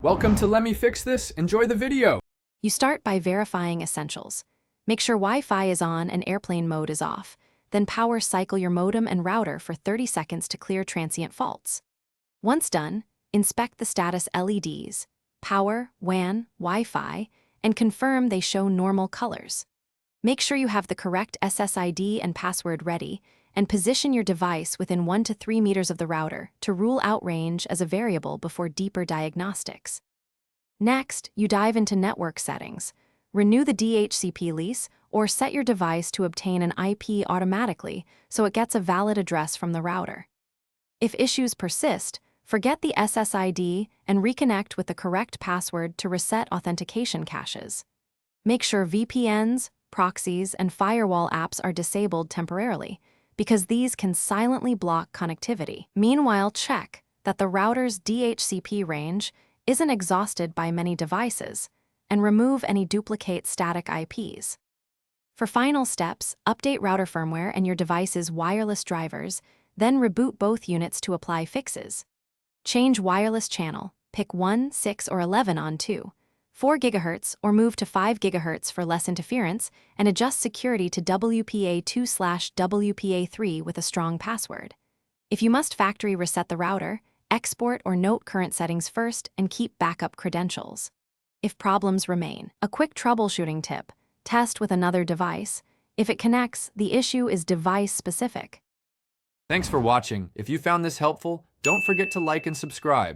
Welcome to Let Me Fix This. Enjoy the video. You start by verifying essentials. Make sure Wi-Fi is on and airplane mode is off. Then power cycle your modem and router for 30 seconds to clear transient faults. Once done, inspect the status LEDs, power, WAN, Wi-Fi, and confirm they show normal colors. Make sure you have the correct SSID and password ready, and position your device within 1 to 3 meters of the router to rule out range as a variable before deeper diagnostics. Next, you dive into network settings. Renew the DHCP lease or set your device to obtain an IP automatically so it gets a valid address from the router. If issues persist, forget the SSID and reconnect with the correct password to reset authentication caches. Make sure VPNs, proxies, and firewall apps are disabled temporarily, because these can silently block connectivity. Meanwhile, check that the router's DHCP range isn't exhausted by many devices, and remove any duplicate static IPs. For final steps, update router firmware and your device's wireless drivers, then reboot both units to apply fixes. Change wireless channel, pick 1, 6, or 11 on 2, 4 GHz, or move to 5 GHz for less interference, and adjust security to WPA2/WPA3 with a strong password. If you must factory reset the router, export or note current settings first and keep backup credentials. If problems remain, a quick troubleshooting tip: test with another device. If it connects, the issue is device-specific. Thanks for watching. If you found this helpful, don't forget to like and subscribe.